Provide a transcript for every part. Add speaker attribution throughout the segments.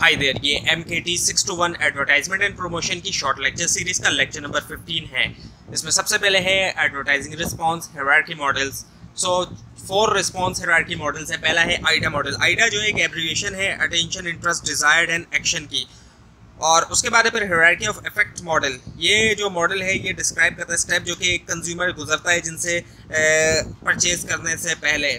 Speaker 1: Hi there, ये MKT 621 advertisement and promotion की short lecture series का लेक्चर नंबर 15 है। इसमें सबसे पहले है एडवर्टाइजिंग रिस्पांस हायरार्की मॉडल्स। सो 4 रिस्पांस हायरार्की मॉडल्स है। पहला है आइडा मॉडल। आइडा जो एक एब्रीविएशन है attention, interest, desired and action की। और उसके बाद है फिर हायरार्की ऑफ इफेक्ट मॉडल। ये जो मॉडल है ये डिस्क्राइब करता है स्टेप जो कि एक कंज्यूमर गुजरता है जिनसे परचेज करने से पहले।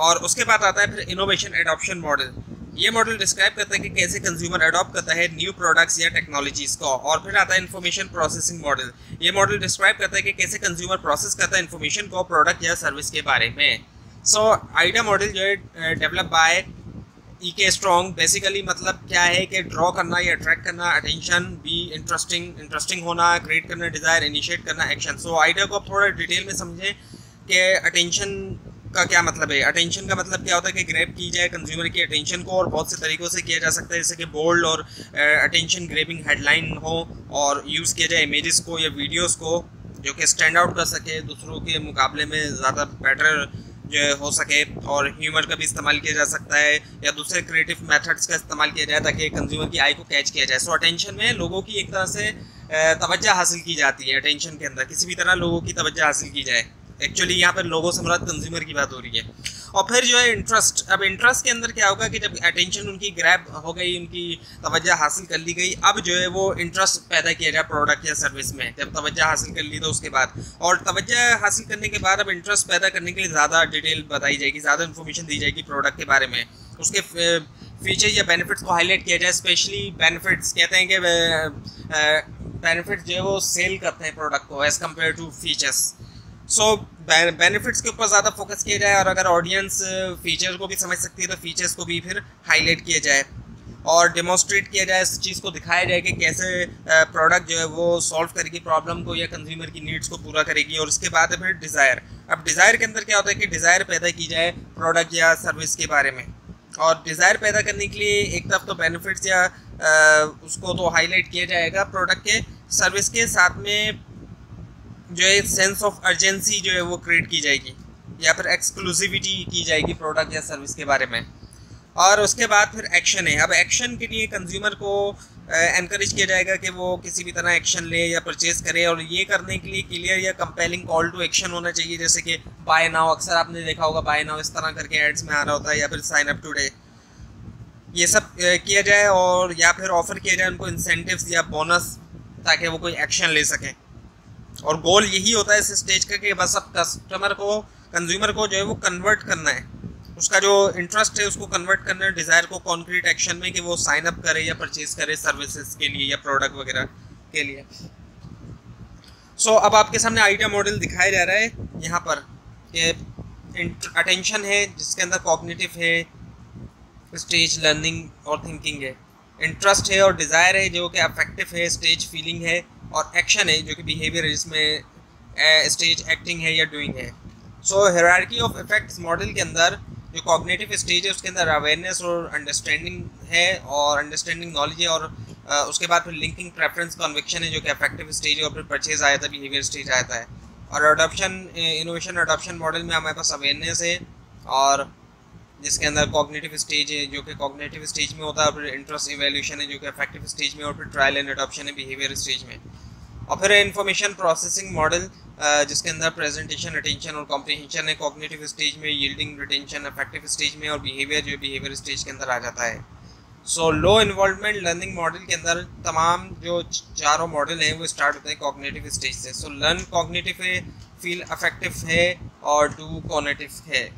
Speaker 1: और उसके बाद आता है फिर इनोवेशन एडॉप्शन मॉडल। ये मॉडल डिस्क्राइब करता है कि कैसे कंज्यूमर अडॉप्ट करता है न्यू प्रोडक्ट्स या टेक्नोलॉजीज को। और फिर आता है इन्फॉर्मेशन प्रोसेसिंग मॉडल। ये मॉडल डिस्क्राइब करता है कि कैसे कंज्यूमर प्रोसेस करता है इन्फॉर्मेशन को प्रोडक्ट या सर्विस के बारे में। सो आइडा मॉडल जो है develop by EK strong. Basically मतलब क्या है कि ड्रॉ करना या अट्रैक्ट करना, अटेंशन, बी इंटरेस्टिंग होना, क्रिएट करना, डिज़ायर, इनिशिएट करना, एक्शन। सो आइडा को आप थोड़ा डिटेल में समझें कि अटेंशन का क्या मतलब है। अटेंशन का मतलब क्या होता है कि ग्रैब की जाए कंज्यूमर की अटेंशन को, और बहुत से तरीक़ों से किया जा सकता है, जैसे कि बोल्ड और अटेंशन ग्रैबिंग हेडलाइन हो, और यूज़ किया जाए इमेजेस को या वीडियोस को जो कि स्टैंड आउट कर सके, दूसरों के मुकाबले में ज़्यादा बेटर जो हो सके। और ह्यूमर का भी इस्तेमाल किया जा सकता है या दूसरे क्रिएटिव मेथड्स का इस्तेमाल किया जाए ताकि कंज्यूमर की आई को कैच किया जाए। सो अटेंशन में लोगों की एक तरह से तवज्जो हासिल की जाती है। अटेंशन के अंदर किसी भी तरह लोगों की तवज्जो हासिल की जाए। एक्चुअली यहाँ पर लोगों से मुराद कंज्यूमर की बात हो रही है। और फिर जो है इंटरेस्ट। अब इंटरेस्ट के अंदर क्या होगा कि जब अटेंशन उनकी ग्रैब हो गई, उनकी तवज्जो हासिल कर ली गई, अब जो है वो इंटरेस्ट पैदा किया जाए प्रोडक्ट या सर्विस में। जब तवज्जो हासिल कर ली तो उसके बाद, और तवज्जो हासिल करने के बाद अब इंटरेस्ट पैदा करने के लिए ज़्यादा डिटेल बताई जाएगी, ज़्यादा इन्फॉर्मेशन दी जाएगी प्रोडक्ट के बारे में। उसके फीचर या बेनिफिट्स को हाईलाइट किया जाए। स्पेशली बेनिफिट्स कहते हैं कि बेनिफिट्स जो है वो सेल करते हैं प्रोडक्ट को as compare to features. So benefits के ऊपर ज़्यादा फोकस किया जाए, और अगर ऑडियंस फीचर को भी समझ सकती है तो फीचर्स को भी फिर हाईलाइट किया जाए और डेमोस्ट्रेट किया जाए, इस चीज़ को दिखाया जाए कि कैसे प्रोडक्ट जो है वो सॉल्व करेगी प्रॉब्लम को या कंज्यूमर की नीड्स को पूरा करेगी। और उसके बाद फिर डिज़ायर। अब डिज़ायर के अंदर क्या होता है कि डिज़ायर पैदा की जाए प्रोडक्ट या सर्विस के बारे में। और डिज़ायर पैदा करने के लिए एक तरफ तो बेनिफिट्स या उसको तो हाईलाइट किया जाएगा प्रोडक्ट के, सर्विस के साथ में जो है सेंस ऑफ अर्जेंसी जो है वो क्रिएट की जाएगी, या फिर एक्सक्लूसिविटी की जाएगी प्रोडक्ट या सर्विस के बारे में। और उसके बाद फिर एक्शन है। अब एक्शन के लिए कंज्यूमर को एनकरेज किया जाएगा कि वो किसी भी तरह एक्शन ले या परचेज करे, और ये करने के लिए क्लियर या कंपेलिंग कॉल टू एक्शन होना चाहिए, जैसे कि बाय नाउ। अक्सर आपने देखा होगा बाय नाउ इस तरह करके एड्स में आ रहा होता है, या फिर साइन अप टुडे, ये सब किया जाए। और या फिर ऑफर किया जाए उनको इंसेंटिव्स या बोनस ताकि वो कोई एक्शन ले सकें। और गोल यही होता है इस स्टेज का कि बस अब कस्टमर को, कंज्यूमर को जो है वो कन्वर्ट करना है, उसका जो इंटरेस्ट है उसको कन्वर्ट करना है डिज़ायर को कॉन्क्रीट एक्शन में, कि वो साइन अप करे या परचेज करे सर्विसेज के लिए या प्रोडक्ट वगैरह के लिए। सो अब आपके सामने आइडिया मॉडल दिखाया जा रहा है यहाँ पर कि अटेंशन है जिसके अंदर कॉग्निटिव है, स्टेज लर्निंग और थिंकिंग है। इंटरेस्ट है और डिज़ायर है जो कि अफेक्टिव है, स्टेज फीलिंग है। और एक्शन है जो कि बिहेवियर है, जिसमें स्टेज एक्टिंग है या डूइंग है। सो हायरार्की ऑफ इफेक्ट्स मॉडल के अंदर जो कॉग्निटिव स्टेज है उसके अंदर अवेयरनेस और अंडरस्टैंडिंग है, और अंडरस्टैंडिंग नॉलेज है। और उसके बाद फिर लिंकिंग प्रेफरेंस कन्विक्शन है जो कि अफेक्टिव स्टेज है, और फिर परचेज आया था, बिहेवियर स्टेज आता है। और अडॉप्शन, इनोवेशन अडॉप्शन मॉडल में हमारे पास अवेयरनेस है, और जिसके अंदर कॉग्निटिव स्टेज है जो कि कॉग्निटिव स्टेज में होता है, और फिर इंटरेस्ट इवैल्यूएशन है जो कि अफेक्टिव स्टेज में, और फिर ट्रायल एंड अडॉप्शन है बिहेवियर स्टेज में। और फिर इंफॉर्मेशन प्रोसेसिंग मॉडल जिसके अंदर प्रेजेंटेशन, अटेंशन और कॉम्प्रिहेंशन है कॉग्निटिव स्टेज में, यील्डिंग, रिटेंशन अफेक्टिव स्टेज में, और बिहेवियर जो बिहेवियर स्टेज के अंदर आ जाता है। सो लो इन्वॉल्वमेंट लर्निंग मॉडल के अंदर तमाम जो चारों मॉडल हैं वो स्टार्ट होते हैं कॉग्निटिव स्टेज से। सो लर्न कॉग्निटिव है, फील अफेक्टिव है, और डू कॉग्निटिव है।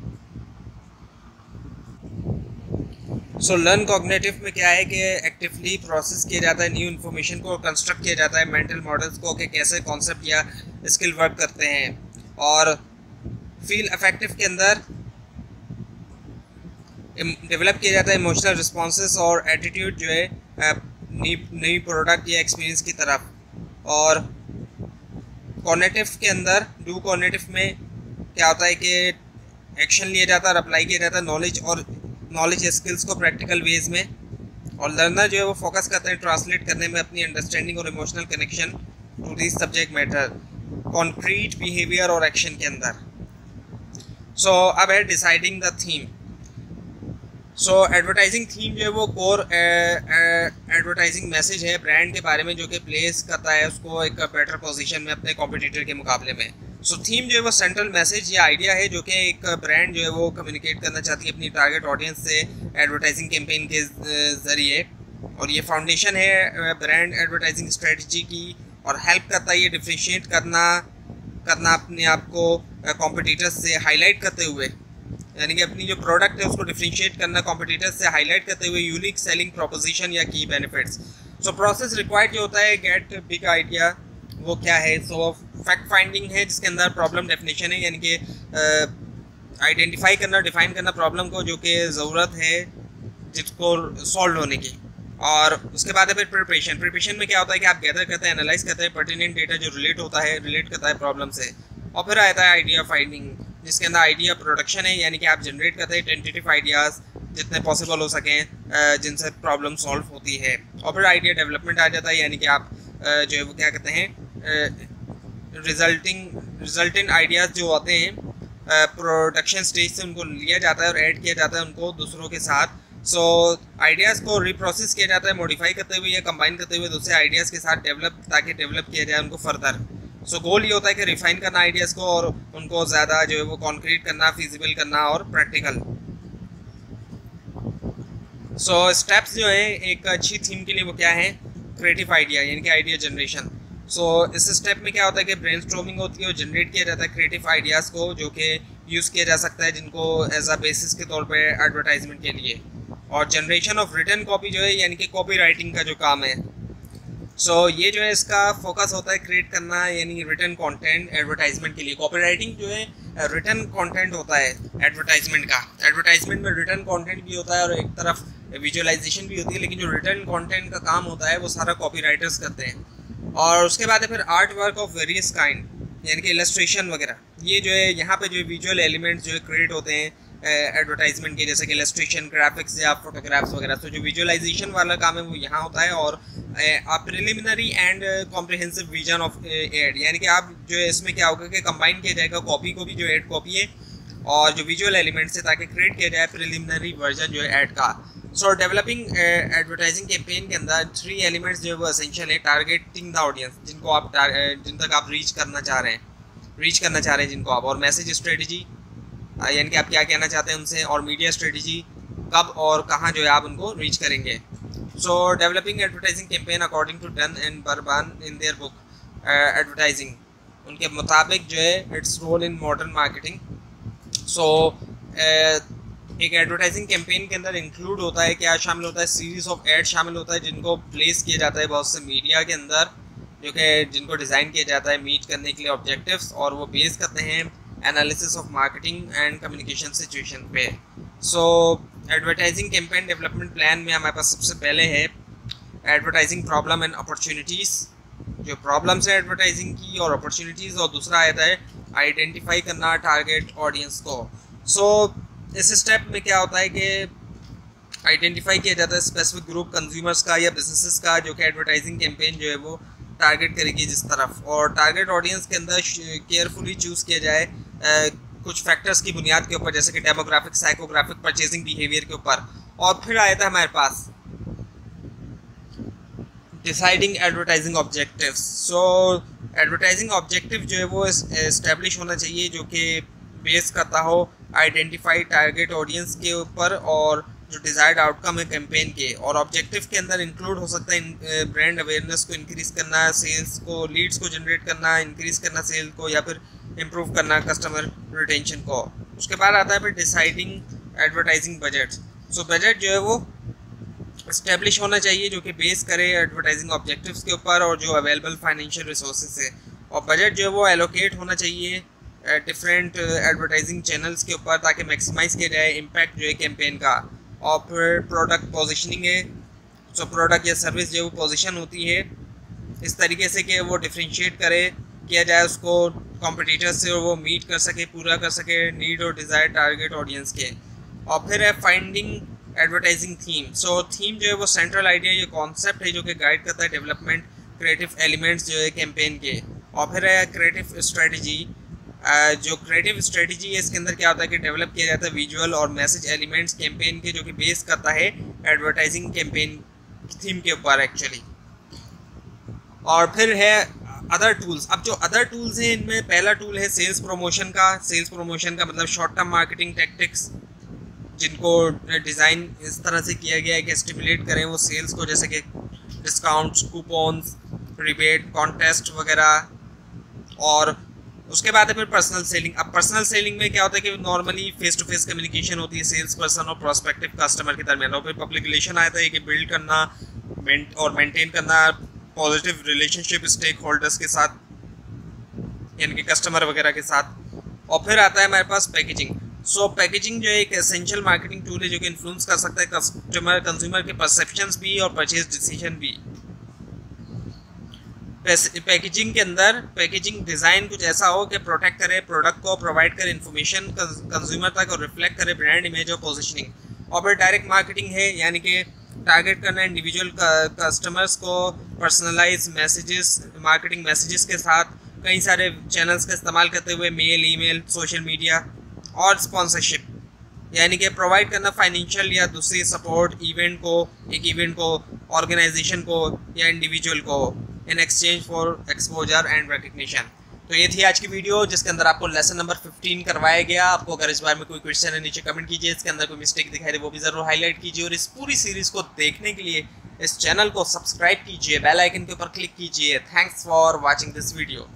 Speaker 1: सो लर्न कॉग्निटिव में क्या है कि एक्टिवली प्रोसेस किया जाता है न्यू इन्फॉर्मेशन को, कंस्ट्रक्ट किया जाता है मेंटल मॉडल्स को कि कैसे कॉन्सेप्ट या स्किल वर्क करते हैं। और फील अफेक्टिव के अंदर डेवलप किया जाता है इमोशनल रिस्पॉन्सेस और एटीट्यूड जो है नई प्रोडक्ट या एक्सपीरियंस की तरफ। और कॉग्निटिव के अंदर, डू कॉग्निटिव में क्या होता है कि एक्शन लिया जाता है और अप्लाई किया जाता है नॉलेज स्किल्स को प्रैक्टिकल वेज में। और लर्नर जो है वो फोकस करते हैं ट्रांसलेट करने में अपनी अंडरस्टैंडिंग और emotional connection to this subject matter concrete behaviour और एक्शन के अंदर। सो अब है deciding the theme. So advertising theme जो है वो कोर एडवर्टाइजिंग मैसेज है ब्रांड के बारे में, जो कि प्लेस करता है उसको एक बेटर पोजीशन में अपने कॉम्पिटिटर के मुकाबले में। सो थीम जो है वो सेंट्रल मैसेज या आइडिया है जो कि एक ब्रांड जो है वो कम्युनिकेट करना चाहती है अपनी टारगेट ऑडियंस से एडवर्टाइजिंग कैंपेन के ज़रिए, और ये फाउंडेशन है ब्रांड एडवर्टाइजिंग स्ट्रेटजी की, और हेल्प करता है ये डिफ्रेंशिएट करना अपने आप को कॉम्पिटिटर्स से हाईलाइट करते हुए, यानी कि अपनी जो प्रोडक्ट है उसको डिफ्रेंशिएट करना कॉम्पिटिटर्स से हाईलाइट करते हुए यूनिक सेलिंग प्रोपोजिशन या key benefits. So process required जो होता है गेट बिग आइडिया, वो क्या है? सो फैक्ट फाइंडिंग है जिसके अंदर प्रॉब्लम डेफिनेशन है, यानी कि आइडेंटिफाई करना, डिफाइन करना प्रॉब्लम को जो कि ज़रूरत है जिसको सॉल्व होने की। और उसके बाद है फिर प्रिपरेशन में क्या होता है कि आप गैदर करते हैं, एनालाइज करते हैं पर्टिनेंट डेटा जो रिलेट करता है प्रॉब्लम से, और फिर आता है आइडिया फाइंडिंग जिसके अंदर आइडिया प्रोडक्शन है, यानी कि आप जनरेट करते हैं टेंटेटिव आइडियाज़ जितने पॉसिबल हो सकें जिनसे प्रॉब्लम सॉल्व होती है, और फिर आइडिया डेवलपमेंट आ जाता है, यानी कि आप जो है वो क्या कहते हैं रिजल्टिंग आइडियाज़ जो होते हैं प्रोडक्शन स्टेज से उनको लिया जाता है और ऐड किया जाता है उनको दूसरों के साथ। सो आइडियाज़ को रिप्रोसेस किया जाता है मॉडिफाई करते हुए या कंबाइन करते हुए दूसरे आइडियाज़ के साथ ताकि डेवलप किया जाए उनको फर्दर। सो गोल ये होता है कि रिफाइन करना आइडियाज़ को और उनको ज़्यादा जो है वो कॉन्क्रीट करना, फिजिबल करना और प्रैक्टिकल। सो स्टेप्स जो है एक अच्छी थीम के लिए वो क्या है? क्रिएटिव आइडिया, यानी कि आइडिया जनरेशन। सो इस स्टेप में क्या होता है कि ब्रेनस्टॉर्मिंग होती है और जनरेट किया जाता है क्रिएटिव आइडियाज़ को जो कि यूज़ किया जा सकता है जिनको एज अ बेसिस के तौर पे एडवर्टाइजमेंट के लिए। और जनरेशन ऑफ रिटन कॉपी जो है यानी कि कॉपी राइटिंग का जो काम है, सो ये जो है इसका फोकस होता है क्रिएट करना, यानी रिटन कंटेंट एडवर्टाइजमेंट के लिए। कॉपी राइटिंग जो है रिटन कंटेंट होता है एडवर्टाइजमेंट का। एडवर्टाइजमेंट में रिटन कंटेंट भी होता है और एक तरफ विजुअलाइजेशन भी होती है, लेकिन जो रिटन कंटेंट का काम होता है वो सारा कॉपी राइटर्स करते हैं। और उसके बाद है फिर art work of various kind, यानी कि इलस्ट्रेशन वगैरह। ये जो है यहाँ पे जो विजुअल एलिमेंट्स जो है क्रिएट होते हैं एडवर्टाइजमेंट के, जैसे कि इलस्ट्रेशन, ग्राफिक्स या फोटोग्राफ्स वगैरह। तो जो विजुअलाइजेशन वाला काम है वो यहाँ होता है। और preliminary and comprehensive vision of ad, यानी कि आप जो है इसमें क्या होगा कि कंबाइन किया जाएगा कॉपी को भी जो एड कॉपी है और जो विजुअल एलिमेंट्स है, ताकि क्रिएट किया जाए प्रिलिमिनरी वर्जन जो है एड का। सो डेवलपिंग एडवर्टाइजिंग कैंपेन के अंदर 3 एलिमेंट्स जो है वो एसेंशियल है। टारगेटिंग द ऑडियंस, जिन तक आप रीच करना चाह रहे हैं जिनको आप, और मैसेज स्ट्रेटजी, यानी कि आप क्या कहना चाहते हैं उनसे, और मीडिया स्ट्रेटजी, कब और कहाँ जो है आप उनको रीच करेंगे। So developing advertising campaign according to Dunn and Barban in their book advertising, उनके मुताबिक जो है its role in modern marketing. So एक एडवर्टाइजिंग कैंपेन के अंदर इंक्लूड होता है, क्या शामिल होता है? सीरीज ऑफ एड शामिल होता है जिनको प्लेस किया जाता है बहुत से मीडिया के अंदर, जो कि जिनको डिज़ाइन किया जाता है मीट करने के लिए ऑब्जेक्टिव्स, और वो बेस करते हैं analysis of marketing and communication situation पे। सो एडवर्टाइजिंग कैंपेन डेवलपमेंट प्लान में हमारे पास सबसे पहले है एडवर्टाइजिंग प्रॉब्लम एंड अपॉर्चुनिटीज़, जो प्रॉब्लम्स है एडवर्टाइजिंग की और अपॉर्चुनिटीज़, और दूसरा आता है आइडेंटिफाई करना टारगेट ऑडियंस को। सो इस स्टेप में क्या होता है कि आइडेंटिफाई किया जाता है स्पेसिफिक ग्रुप कंज्यूमर्स का या बिजनेसेस का जो कि एडवर्टाइजिंग कैंपेन जो है वो टारगेट करेगी जिस तरफ, और टारगेट ऑडियंस के अंदर केयरफुली चूज़ किया जाए कुछ फैक्टर्स की बुनियाद के ऊपर, जैसे कि डेमोग्राफिक, साइकोग्राफिक, परचेजिंग बिहेवियर के ऊपर। और फिर आया था हमारे पास डिसाइडिंग एडवर्टाइजिंग ऑब्जेक्टिव्स। सो एडवर्टाइजिंग ऑब्जेक्टिव जो है वो इस्टेब्लिश होना चाहिए जो कि बेस करता हो आइडेंटिफाई टारगेट ऑडियंस के ऊपर और जो डिज़ायर्ड आउटकम है कैंपेन के। और ऑब्जेक्टिव के अंदर इंक्लूड हो सकता है ब्रांड अवेयरनेस को इंक्रीज़ करना, सेल्स को, लीड्स को जनरेट करना, इंक्रीज़ करना सेल को, या फिर इम्प्रूव करना कस्टमर रिटेंशन को। उसके बाद आता है फिर deciding advertising budget. So budget जो है वो इस्टेब्लिश होना चाहिए जो कि बेस करे एडवर्टाइजिंग ऑब्जेक्टिव्स के ऊपर और जो अवेलेबल फाइनेंशियल रिसोर्सेज है। और बजट जो है वो एलोकेट होना चाहिए डिफरेंट एडवर्टाइजिंग चैनल्स के ऊपर ताकि मैक्सिमाइज़ किया जाए इम्पैक्ट जो है कैंपेन का। और फिर प्रोडक्ट पोजीशनिंग है। सो प्रोडक्ट या सर्विस जो वो पोजीशन होती है इस तरीके से कि वो डिफ्रेंशिएट करे किया जाए उसको कॉम्पिटिटर से, और वो मीट कर सके, पूरा कर सके नीड और डिज़ायर टारगेट ऑडियंस के। और फिर है finding advertising theme. So theme जो है वो सेंट्रल आइडिया, ये कॉन्सेप्ट है जो कि गाइड करता है डेवलपमेंट क्रिएटिव एलिमेंट्स जो है कैंपेन के। और फिर है क्रिएटिव स्ट्रेटजी, जो क्रिएटिव स्ट्रेटजी है इसके अंदर क्या होता है कि डेवलप किया जाता है विजुअल और मैसेज एलिमेंट्स कैंपेन के, जो कि बेस करता है एडवर्टाइजिंग कैंपेन थीम के ऊपर एक्चुअली। और फिर है अदर टूल्स। अब जो अदर टूल्स हैं इनमें पहला टूल है सेल्स प्रमोशन का। सेल्स प्रमोशन का मतलब शॉर्ट टर्म मार्केटिंग टैक्टिक्स, जिनको डिज़ाइन इस तरह से किया गया है कि स्टिमुलेट करें वो सेल्स को, जैसे कि डिस्काउंट्स, कूपन्स, रिबेट, कॉन्टेस्ट वगैरह। और उसके बाद है फिर पर्सनल सेलिंग। अब पर्सनल सेलिंग में क्या होता है कि normally face to face communication होती है सेल्स पर्सन और प्रोस्पेक्टिव कस्टमर के दरमियान। और फिर पब्लिक रिलेशन आता है कि बिल्ड करना और मेंटेन करना पॉजिटिव रिलेशनशिप स्टेक होल्डर्स के साथ, यानी कि कस्टमर वगैरह के साथ। और फिर आता है हमारे पास पैकेजिंग। सो पैकेजिंग जो है एक एसेंशियल मार्केटिंग टूल है जो कि इन्फ्लुएंस कर सकता है कंज्यूमर के परसेप्शंस भी और परचेज डिसीजन भी। पैकेजिंग के अंदर पैकेजिंग डिज़ाइन कुछ ऐसा हो कि प्रोटेक्ट करे प्रोडक्ट को, प्रोवाइड करे इन्फॉर्मेशन कंज्यूमर तक और रिफ्लेक्ट करे ब्रांड इमेज और पोजीशनिंग। और फिर डायरेक्ट मार्केटिंग है, यानी कि टारगेट करना इंडिविजुअल कस्टमर्स को पर्सनलाइज मैसेजेस, मार्केटिंग मैसेजेस के साथ कई सारे चैनल्स का इस्तेमाल करते हुए, मेल, ईमेल, सोशल मीडिया और स्पॉन्सरशिप, यानी कि प्रोवाइड करना फाइनेंशियल या दूसरी सपोर्ट एक इवेंट को, ऑर्गेनाइजेशन को या इंडिविजुअल को in exchange for exposure and recognition. तो ये थी आज की वीडियो जिसके अंदर आपको लेसन नंबर 15 करवाया गया। आपको अगर इस बार में कोई क्वेश्चन है नीचे कमेंट कीजिए, इसके अंदर कोई मिस्टेक दिखाई दे वो भी ज़रूर हाईलाइट कीजिए। और इस पूरी सीरीज़ को देखने के लिए इस चैनल को सब्सक्राइब कीजिए, बेल आइकन के ऊपर क्लिक कीजिए। Thanks for watching this video.